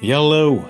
Yellow.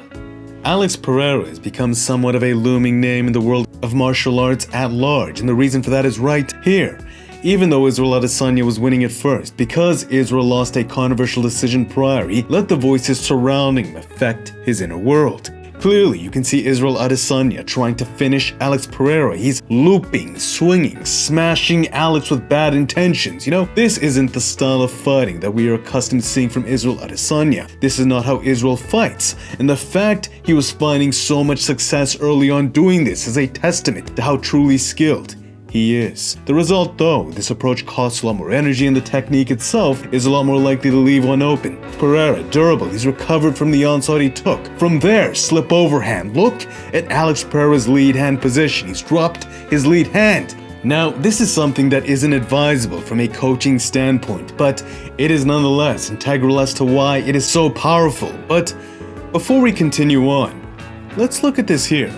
Alex Pereira has become somewhat of a looming name in the world of martial arts at large, and the reason for that is right here. Even though Israel Adesanya was winning at first, because Israel lost a controversial decision prior, he let the voices surrounding him affect his inner world. Clearly, you can see Israel Adesanya trying to finish Alex Pereira. He's looping, swinging, smashing Alex with bad intentions. This isn't the style of fighting that we are accustomed to seeing from Israel Adesanya. This is not how Israel fights. And the fact he was finding so much success early on doing this is a testament to how truly skilled he is. The result though, this approach costs a lot more energy and the technique itself is a lot more likely to leave one open. Pereira, durable, he's recovered from the onslaught he took. From there, slip overhand. Look at Alex Pereira's lead hand position. He's dropped his lead hand. Now, this is something that isn't advisable from a coaching standpoint, but it is nonetheless integral as to why it is so powerful. But before we continue on, let's look at this here.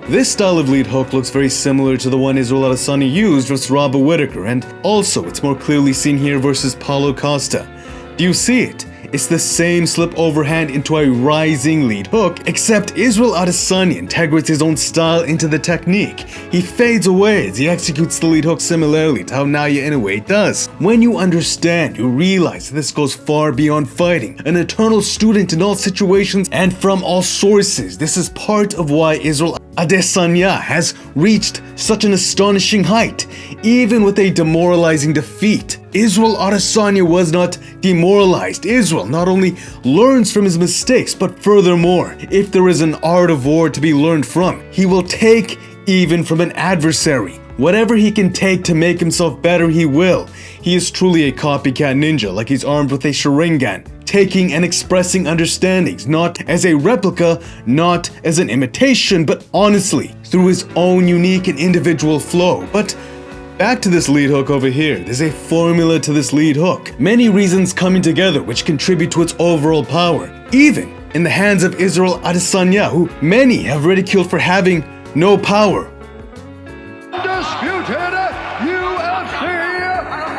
This style of lead hook looks very similar to the one Israel Adesanya used versus Robert Whittaker, and also it's more clearly seen here versus Paulo Costa. Do you see it? It's the same slip overhand into a rising lead hook, except Israel Adesanya integrates his own style into the technique. He fades away as he executes the lead hook similarly to how Naoya Inoue does. When you understand, you realize that this goes far beyond fighting, an eternal student in all situations and from all sources. This is part of why Israel Adesanya has reached such an astonishing height, even with a demoralizing defeat. Israel Adesanya was not demoralized. Israel not only learns from his mistakes, but furthermore, if there is an art of war to be learned from, he will take even from an adversary. Whatever he can take to make himself better, he will. He is truly a copycat ninja, like he's armed with a Sharingan, taking and expressing understandings, not as a replica, not as an imitation, but honestly, through his own unique and individual flow. But back to this lead hook over here. There's a formula to this lead hook. Many reasons coming together which contribute to its overall power, even in the hands of Israel Adesanya, who many have ridiculed for having no power. Undisputed UFC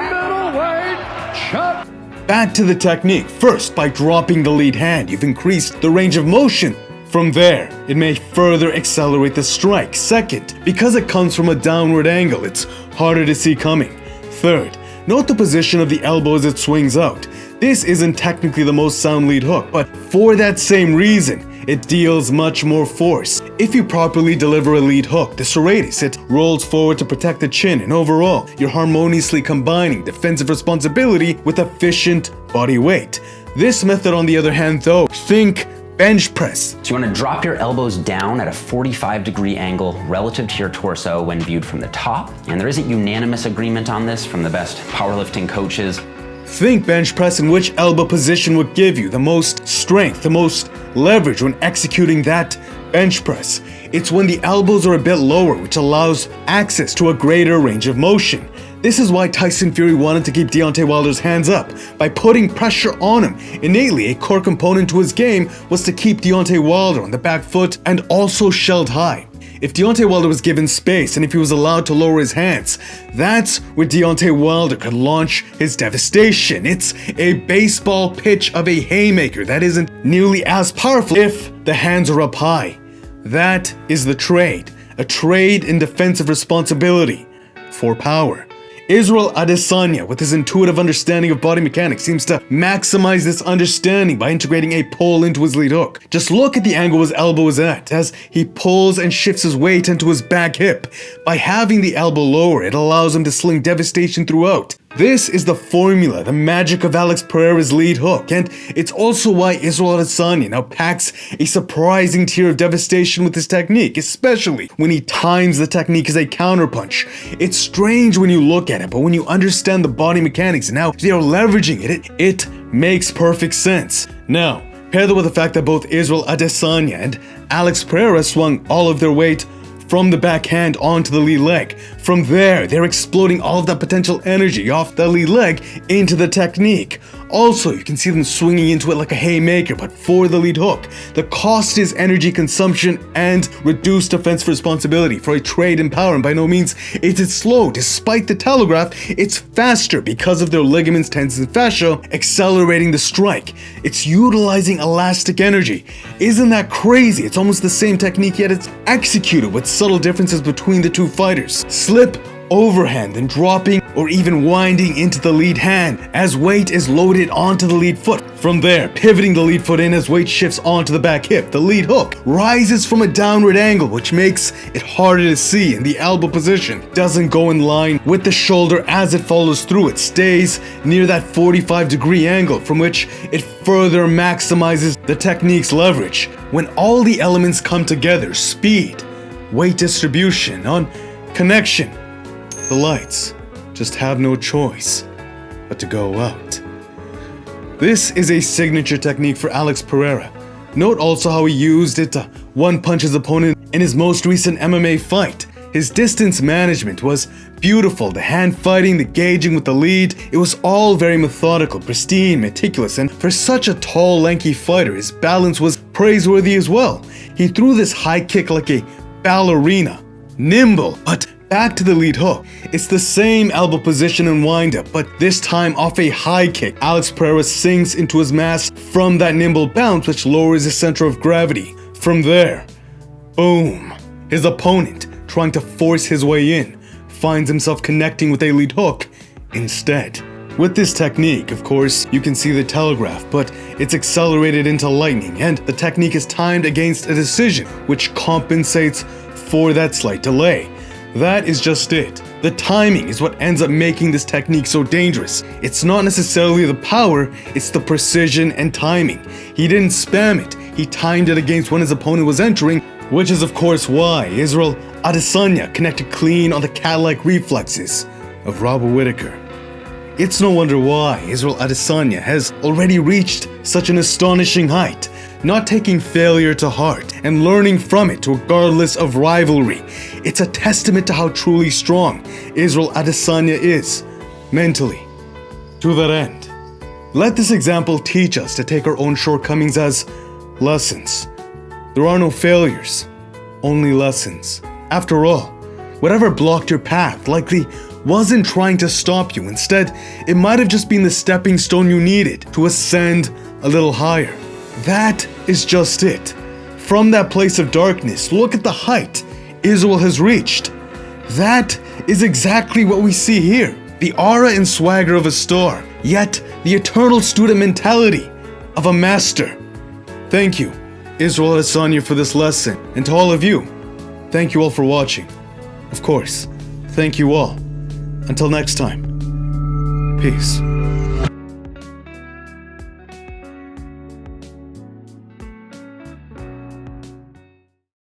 middleweight champ. Back to the technique. First, by dropping the lead hand, you've increased the range of motion. From there, it may further accelerate the strike. Second, because it comes from a downward angle, it's harder to see coming. Third, note the position of the elbow as it swings out. This isn't technically the most sound lead hook, but for that same reason, it deals much more force. If you properly deliver a lead hook, the serratus, it rolls forward to protect the chin, and overall, you're harmoniously combining defensive responsibility with efficient body weight. This method, on the other hand though, think bench press. So you want to drop your elbows down at a 45-degree angle relative to your torso when viewed from the top, and there isn't unanimous agreement on this from the best powerlifting coaches. Think bench press and which elbow position would give you the most strength, the most leverage when executing that bench press. It's when the elbows are a bit lower, which allows access to a greater range of motion. This is why Tyson Fury wanted to keep Deontay Wilder's hands up. By putting pressure on him, innately a core component to his game was to keep Deontay Wilder on the back foot and also shelled high. If Deontay Wilder was given space and if he was allowed to lower his hands, that's where Deontay Wilder could launch his devastation. It's a baseball pitch of a haymaker that isn't nearly as powerful if the hands are up high. That is the trade. A trade in defensive responsibility for power. Israel Adesanya, with his intuitive understanding of body mechanics, seems to maximize this understanding by integrating a pull into his lead hook. Just look at the angle his elbow is at as he pulls and shifts his weight into his back hip. By having the elbow lower, it allows him to sling devastation throughout. This is the formula, the magic of Alex Pereira's lead hook, and it's also why Israel Adesanya now packs a surprising tier of devastation with his technique, especially when he times the technique as a counterpunch. It's strange when you look at it, but when you understand the body mechanics and how they are leveraging it makes perfect sense. Now, pair that with the fact that both Israel Adesanya and Alex Pereira swung all of their weight from the backhand onto the lead leg. From there, they're exploding all of that potential energy off the lead leg into the technique. Also, you can see them swinging into it like a haymaker, but for the lead hook. The cost is energy consumption and reduced defensive responsibility for a trade in power, and by no means is it slow. Despite the telegraph, it's faster because of their ligaments, tendons, and fascia, accelerating the strike. It's utilizing elastic energy. Isn't that crazy? It's almost the same technique, yet it's executed with subtle differences between the two fighters. Slip, overhand, then dropping or even winding into the lead hand as weight is loaded onto the lead foot. From there, pivoting the lead foot in as weight shifts onto the back hip. The lead hook rises from a downward angle, which makes it harder to see, and the elbow position doesn't go in line with the shoulder as it follows through. It stays near that 45-degree angle from which it further maximizes the technique's leverage. When all the elements come together, speed, weight distribution, on connection, the lights just have no choice but to go out. This is a signature technique for Alex Pereira. Note also how he used it to one-punch his opponent in his most recent MMA fight. His distance management was beautiful, the hand fighting, the gauging with the lead. It was all very methodical, pristine, meticulous, and for such a tall, lanky fighter, his balance was praiseworthy as well. He threw this high kick like a ballerina, nimble, but back to the lead hook. It's the same elbow position and windup, but this time off a high kick. Alex Pereira sinks into his mass from that nimble bounce, which lowers his center of gravity. From there, boom. His opponent, trying to force his way in, finds himself connecting with a lead hook instead. With this technique, of course, you can see the telegraph, but it's accelerated into lightning, and the technique is timed against a decision, which compensates for that slight delay. That is just it. The timing is what ends up making this technique so dangerous. It's not necessarily the power, it's the precision and timing. He didn't spam it, he timed it against when his opponent was entering, which is of course why Israel Adesanya connected clean on the cat-like reflexes of Robert Whittaker. It's no wonder why Israel Adesanya has already reached such an astonishing height, not taking failure to heart and learning from it regardless of rivalry. It's a testament to how truly strong Israel Adesanya is, mentally. To that end, let this example teach us to take our own shortcomings as lessons. There are no failures, only lessons. After all, whatever blocked your path likely wasn't trying to stop you. Instead, it might have just been the stepping stone you needed to ascend a little higher. That is just it. From that place of darkness, look at the height Israel has reached. That is exactly what we see here. The aura and swagger of a star, yet the eternal student mentality of a master. Thank you, Israel Adesanya, for this lesson. And to all of you, thank you all for watching. Of course, thank you all. Until next time, peace.